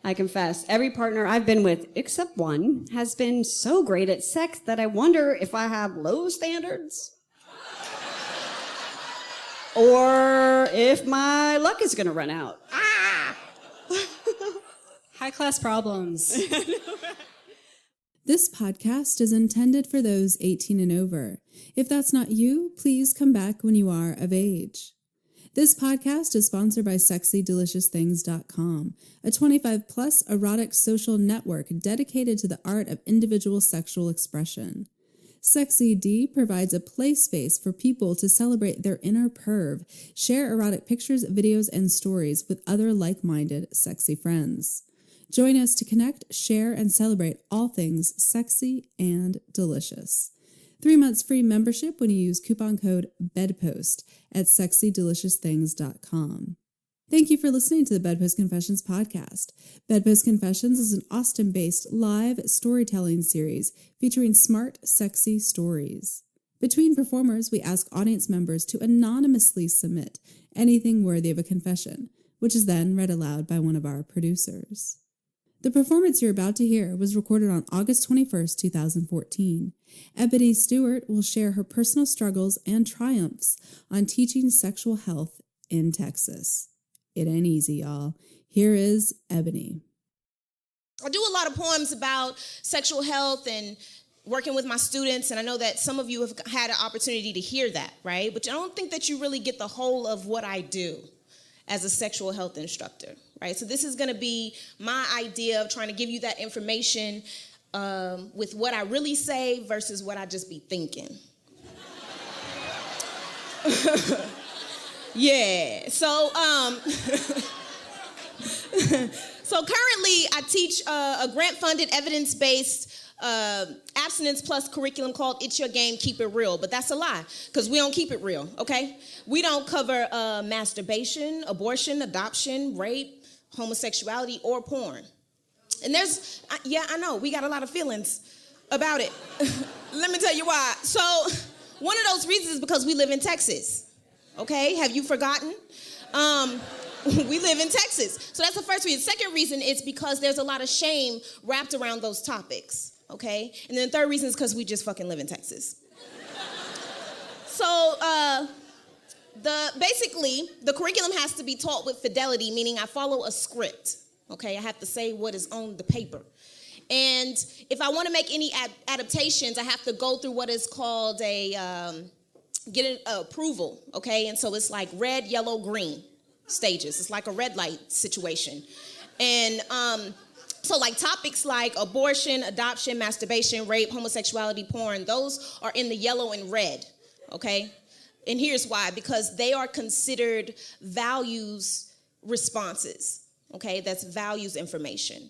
I confess, every partner I've been with, except one, has been so great at sex that I wonder if I have low standards. Or if my luck is going to run out. High-class problems. This podcast is intended for those 18 and over. If that's not you, please come back when you are of age. This podcast is sponsored by SexyDeliciousThings.com, a 25-plus erotic social network dedicated to the art of individual sexual expression. Sexy D provides a play space for people to celebrate their inner perv, share erotic pictures, videos, and stories with other like-minded sexy friends. Join us to connect, share, and celebrate all things sexy and delicious. 3 months free membership when you use coupon code BEDPOST at SexyDeliciousThings.com. Thank you for listening to the BedPost Confessions podcast. BedPost Confessions is an Austin-based live storytelling series featuring smart, sexy stories. Between performers, we ask audience members to anonymously submit anything worthy of a confession, which is then read aloud by one of our producers. The performance you're about to hear was recorded on August 21st, 2014. Ebony Stewart will share her personal struggles and triumphs on teaching sexual health in Texas. It ain't easy, y'all. Here is Ebony. I do a lot of poems about sexual health and working with my students, and I know that some of you have had an opportunity to hear that, right? But I don't think that you really get the whole of what I do as a sexual health instructor, right? So this is going to be my idea of trying to give you that information with what I really say versus what I just be thinking. Yeah, so so currently I teach a grant-funded, evidence-based abstinence plus curriculum called It's Your Game, Keep It Real. But that's a lie, because we don't keep it real, okay? We don't cover masturbation, abortion, adoption, rape, homosexuality, or porn. And there's, yeah, I know, we got a lot of feelings about it. Let me tell you why. So one of those reasons is because we live in Texas. Okay, have you forgotten? We live in Texas. So that's the first reason. Second reason is because there's a lot of shame wrapped around those topics, okay? And then the third reason is because we just fucking live in Texas. So basically, the curriculum has to be taught with fidelity, meaning I follow a script, okay? I have to say what is on the paper. And if I want to make any adaptations, I have to go through what is called get an approval, okay? And so it's like red, yellow, green stages. It's like a red light situation. And so like topics like abortion, adoption, masturbation, rape, homosexuality, porn, those are in the yellow and red, okay? And here's why, because they are considered values responses, okay? That's values information.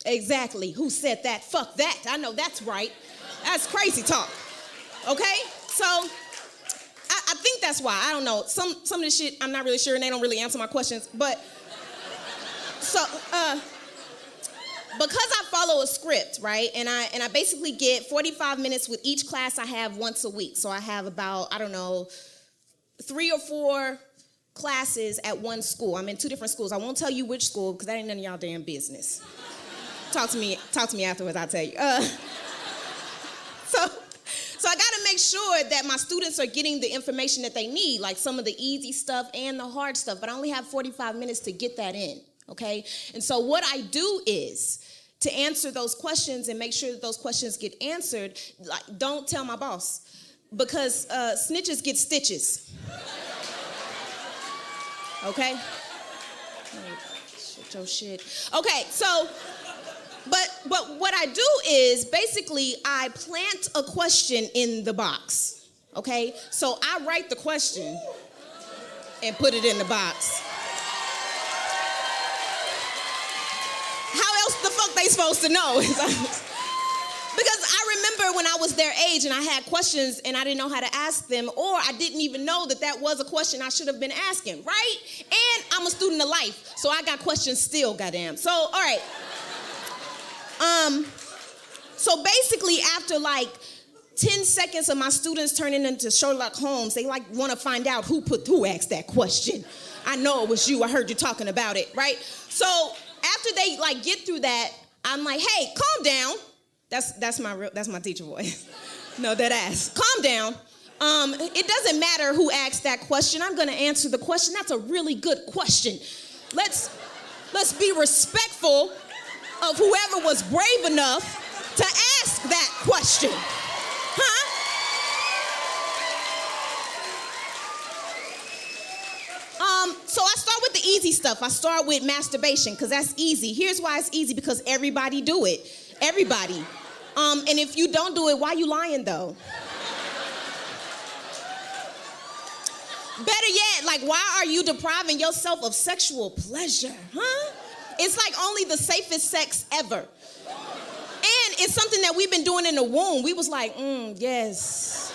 Exactly. Who said that? Fuck that. I know that's right. That's crazy talk, okay? So I think that's why. I don't know. Some of this shit, I'm not really sure, and they don't really answer my questions. But, so, because I follow a script, right, and I basically get 45 minutes with each class I have once a week. So I have about, 3 or 4 classes at one school. I'm in 2 different schools. I won't tell you which school, because that ain't none of y'all damn business. Talk to me afterwards, I'll tell you. So I gotta make sure that my students are getting the information that they need, like some of the easy stuff and the hard stuff, but I only have 45 minutes to get that in, okay? And so what I do is to answer those questions and make sure that those questions get answered, like, don't tell my boss, because snitches get stitches, okay? Shit your shit. Okay, so, But what I do is basically I plant a question in the box, okay? So I write the question and put it in the box. How else the fuck they supposed to know? Because I remember when I was their age and I had questions and I didn't know how to ask them, or I didn't even know that was a question I should have been asking, right? And I'm a student of life, so I got questions still, goddamn. So, all right. So basically after like 10 seconds of my students turning into Sherlock Holmes, they like want to find out who asked that question. I know it was you. I heard you talking about it, right? So after they like get through that, I'm like, hey, calm down. That's my teacher voice. No, dead ass. Calm down. It doesn't matter who asked that question. I'm gonna answer the question. That's a really good question. Let's be respectful of whoever was brave enough to ask that question. Huh? So I start with the easy stuff. I start with masturbation because that's easy. Here's why it's easy, because everybody do it. Everybody. And if you don't do it, why you lying though? Better yet, like, why are you depriving yourself of sexual pleasure, huh? It's like only the safest sex ever. And it's something that we've been doing in the womb. We was like, yes.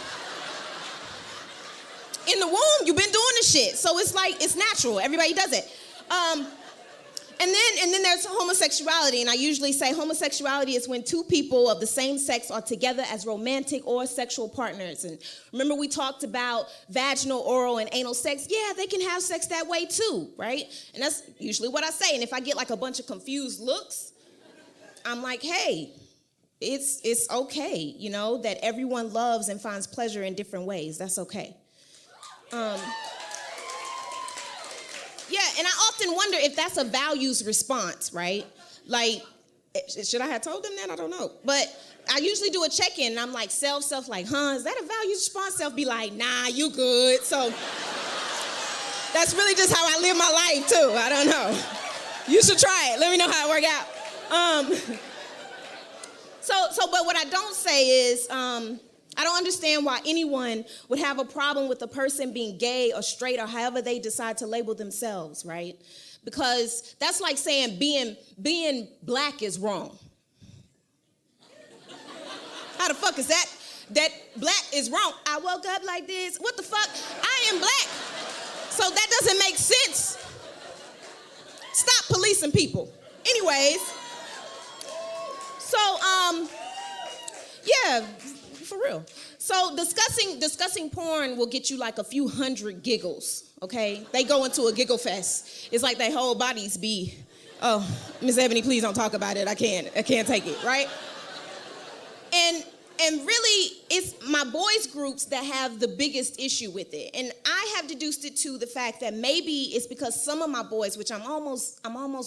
In the womb, you've been doing the shit. So it's like, it's natural. Everybody does it. And then there's homosexuality, and I usually say homosexuality is when two people of the same sex are together as romantic or sexual partners. And remember we talked about vaginal, oral, and anal sex? Yeah, they can have sex that way too, right? And that's usually what I say. And if I get like a bunch of confused looks, I'm like, hey, it's okay, you know, that everyone loves and finds pleasure in different ways. That's okay. Yeah, and I often wonder if that's a values response, right? Like, should I have told them that? I don't know. But I usually do a check-in, and I'm like, self, like, huh, is that a values response? Self be like, nah, you good. So that's really just how I live my life, too. I don't know. You should try it. Let me know how it worked out. But what I don't say is, I don't understand why anyone would have a problem with a person being gay or straight or however they decide to label themselves, right? Because that's like saying being black is wrong. How the fuck is that? That black is wrong. I woke up like this. What the fuck? I am black. So that doesn't make sense. Stop policing people. Anyways, so, yeah. For real. So discussing porn will get you like a few hundred giggles, okay? They go into a giggle fest. It's like their whole bodies be, oh, Miss Ebony, please don't talk about it. I can't take it, right? And really, it's my boys' groups that have the biggest issue with it. And I have deduced it to the fact that maybe it's because some of my boys, which I'm almost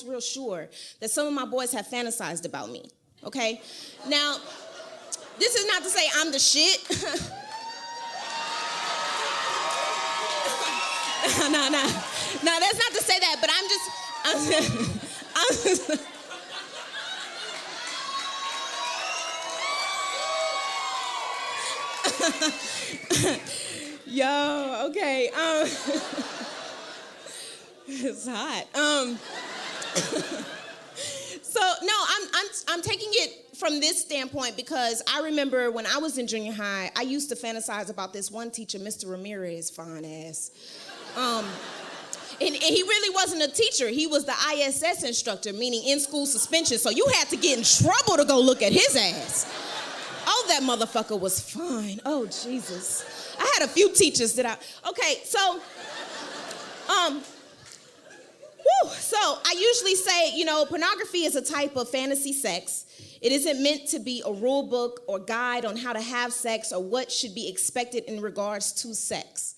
real sure that some of my boys have fantasized about me, okay? Now, this is not to say I'm the shit. No, that's not to say that, but I'm just Yo, okay. It's hot. So no, I'm taking it from this standpoint because I remember when I was in junior high, I used to fantasize about this one teacher, Mr. Ramirez, fine ass. And he really wasn't a teacher. He was the ISS instructor, meaning in-school suspension. So you had to get in trouble to go look at his ass. Oh, that motherfucker was fine. Oh, Jesus. I had a few teachers that okay, so, so I usually say, you know, pornography is a type of fantasy sex. It isn't meant to be a rule book or guide on how to have sex or what should be expected in regards to sex.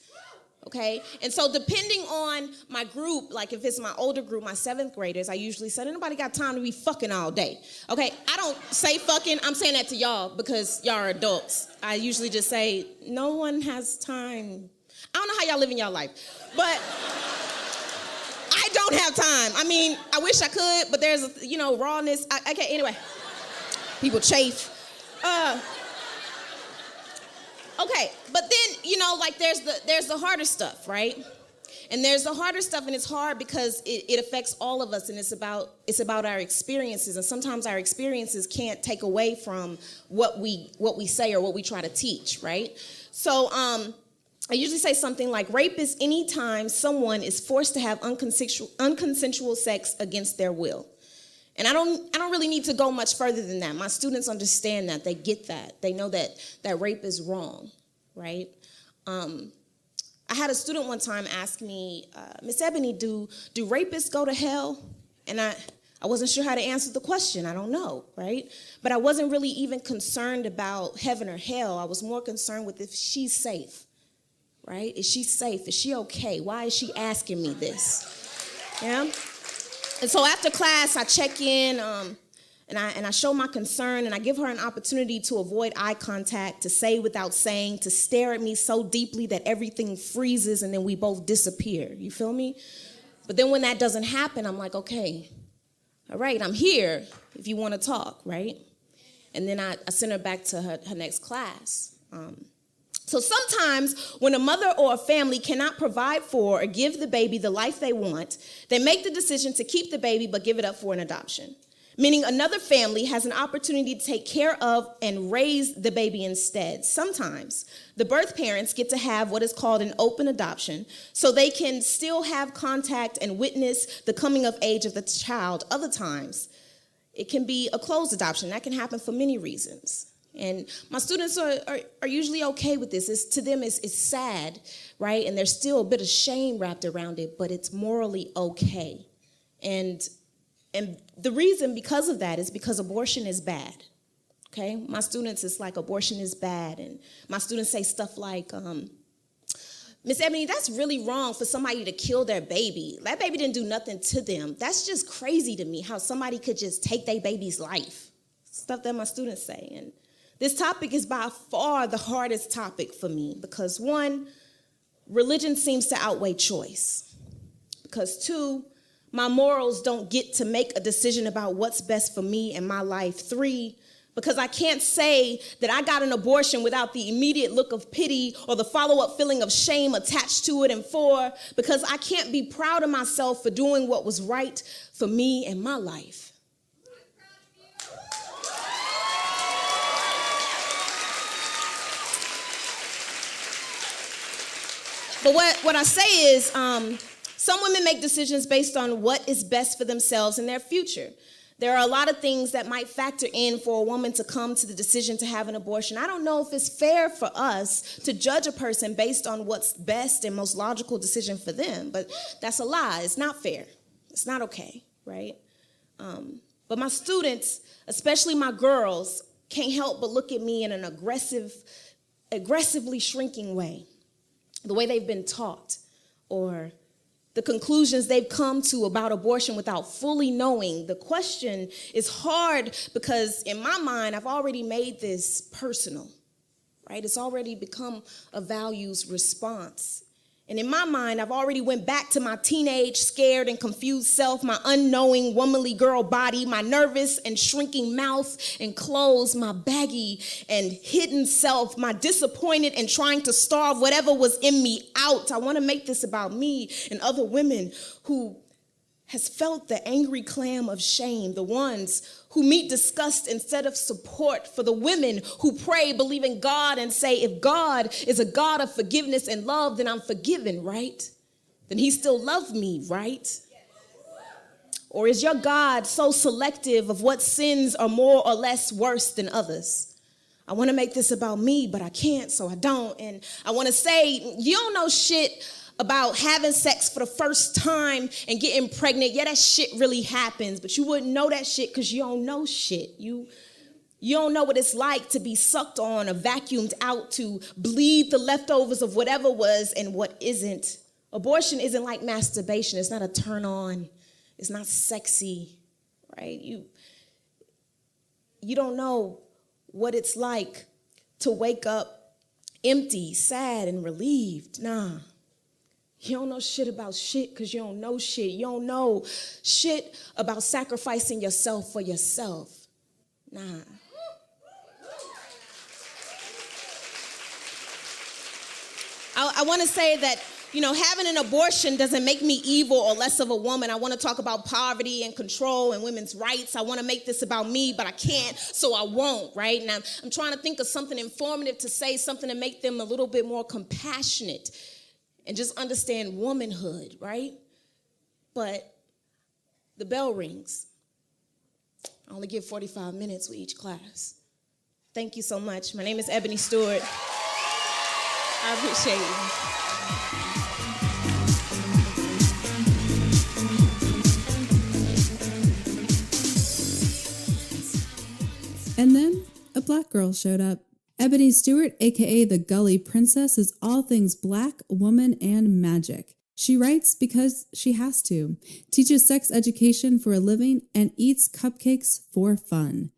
Okay? And so depending on my group, like if it's my older group, my 7th graders, I usually say, nobody got time to be fucking all day. Okay? I don't say fucking. I'm saying that to y'all because y'all are adults. I usually just say, no one has time. I don't know how y'all live in y'all life, but I don't have time. I mean, I wish I could, but there's, rawness. Okay, anyway. People chafe. Okay, but then, like there's the harder stuff, right? And there's the harder stuff, and it's hard because it affects all of us, and it's about our experiences, and sometimes our experiences can't take away from what we say or what we try to teach, right? So I usually say something like, rape is any time someone is forced to have unconsensual sex against their will. And I don't really need to go much further than that. My students understand that. They get that. They know that rape is wrong, right? I had a student one time ask me, Miss Ebony, do rapists go to hell? And I wasn't sure how to answer the question. I don't know, right? But I wasn't really even concerned about heaven or hell. I was more concerned with if she's safe, right? Is she safe? Is she okay? Why is she asking me this? Yeah? And so after class, I check in, and I show my concern, and I give her an opportunity to avoid eye contact, to say without saying, to stare at me so deeply that everything freezes and then we both disappear. You feel me? But then when that doesn't happen, I'm like, okay, all right, I'm here if you want to talk, right? And then I send her back to her next class. So sometimes when a mother or a family cannot provide for or give the baby the life they want, they make the decision to keep the baby but give it up for an adoption. Meaning another family has an opportunity to take care of and raise the baby instead. Sometimes the birth parents get to have what is called an open adoption, so they can still have contact and witness the coming of age of the child. Other times, it can be a closed adoption. That can happen for many reasons. And my students are usually okay with this. To them, it's sad, right? And there's still a bit of shame wrapped around it, but it's morally okay. And the reason because of that is because abortion is bad, okay? My students, it's like abortion is bad. And my students say stuff like, Miss Ebony, that's really wrong for somebody to kill their baby. That baby didn't do nothing to them. That's just crazy to me how somebody could just take their baby's life. Stuff that my students say. And this topic is by far the hardest topic for me because one, religion seems to outweigh choice. Because two, my morals don't get to make a decision about what's best for me and my life. Three, because I can't say that I got an abortion without the immediate look of pity or the follow-up feeling of shame attached to it. And four, because I can't be proud of myself for doing what was right for me and my life. But what I say is, some women make decisions based on what is best for themselves and their future. There are a lot of things that might factor in for a woman to come to the decision to have an abortion. I don't know if it's fair for us to judge a person based on what's best and most logical decision for them, but that's a lie. It's not fair. It's not okay, right? But my students, especially my girls, can't help but look at me in an aggressively shrinking way, the way they've been taught, or the conclusions they've come to about abortion without fully knowing. The question is hard because in my mind, I've already made this personal, right? It's already become a values response. And in my mind, I've already went back to my teenage, scared and confused self, my unknowing, womanly girl body, my nervous and shrinking mouth and clothes, my baggy and hidden self, my disappointed and trying to starve whatever was in me out. I want to make this about me and other women who has felt the angry clam of shame, the ones who meet disgust instead of support, for the women who pray, believe in God, and say, if God is a God of forgiveness and love, then I'm forgiven, right? Then he still loved me, right? Or is your God so selective of what sins are more or less worse than others? I want to make this about me, but I can't, so I don't. And I want to say, you don't know shit about having sex for the first time and getting pregnant. Yeah, that shit really happens, but you wouldn't know that shit because you don't know shit. You don't know what it's like to be sucked on or vacuumed out, to bleed the leftovers of whatever was and what isn't. Abortion isn't like masturbation. It's not a turn on. It's not sexy, right? You don't know what it's like to wake up empty, sad, and relieved. Nah. You don't know shit about shit because you don't know shit. You don't know shit about sacrificing yourself for yourself. Nah. I want to say that, having an abortion doesn't make me evil or less of a woman. I want to talk about poverty and control and women's rights. I want to make this about me, but I can't, so I won't, right? Now, I'm trying to think of something informative to say, something to make them a little bit more compassionate and just understand womanhood, right? But the bell rings. I only give 45 minutes with each class. Thank you so much. My name is Ebony Stewart. I appreciate you. And then a black girl showed up. Ebony Stewart, aka the Gully Princess, is all things black, woman, and magic. She writes because she has to, teaches sex education for a living, and eats cupcakes for fun.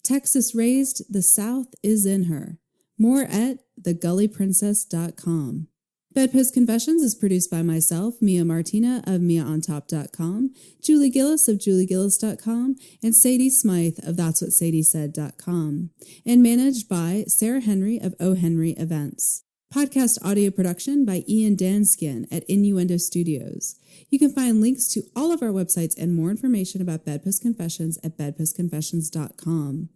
Texas raised, the South is in her. More at thegullyprincess.com. BedPost Confessions is produced by myself, Mia Martina of MiaOnTop.com, Julie Gillis of JulieGillis.com, and Sadie Smythe of That'sWhatSadieSaid.com, and managed by Sarah Henry of O. Henry Events. Podcast audio production by Ian Danskin at Innuendo Studios. You can find links to all of our websites and more information about Bedpost Confessions at bedpostconfessions.com.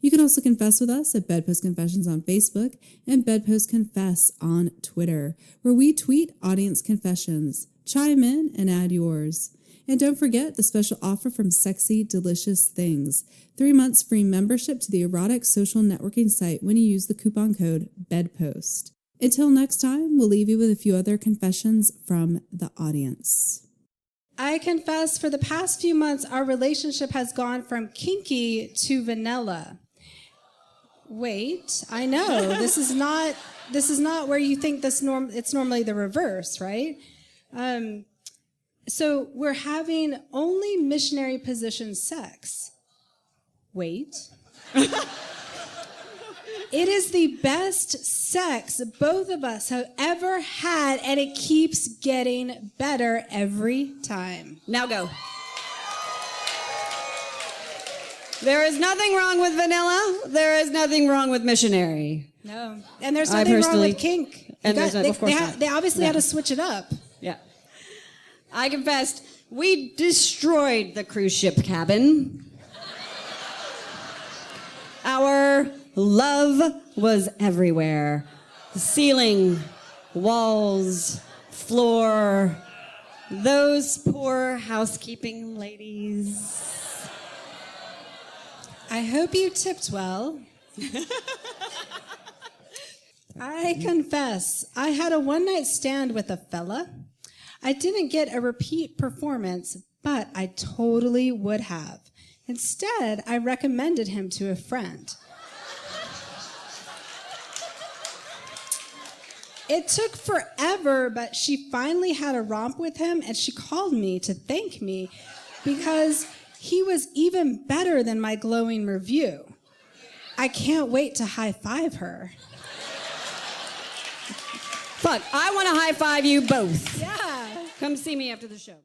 You can also confess with us at Bedpost Confessions on Facebook and Bedpost Confess on Twitter, where we tweet audience confessions. Chime in and add yours. And don't forget the special offer from Sexy Delicious Things. 3 months free membership to the erotic social networking site when you use the coupon code BEDPOST. Until next time, we'll leave you with a few other confessions from the audience. I confess for the past few months, our relationship has gone from kinky to vanilla. Wait, I know, this is not where you think it's normally the reverse, right? So we're having only missionary position sex. Wait. It is the best sex both of us have ever had, and it keeps getting better every time. Now go. There is nothing wrong with vanilla. There is nothing wrong with missionary. No. And there's nothing wrong with kink. And of course not. They obviously had to switch it up. Yeah. I confessed, we destroyed the cruise ship cabin. Our love was everywhere. The ceiling, walls, floor. Those poor housekeeping ladies. I hope you tipped well. I confess, I had a one-night stand with a fella. I didn't get a repeat performance, but I totally would have. Instead, I recommended him to a friend. It took forever, but she finally had a romp with him, and she called me to thank me because he was even better than my glowing review. I can't wait to high-five her. Fuck, I want to high-five you both. Yeah. Come see me after the show.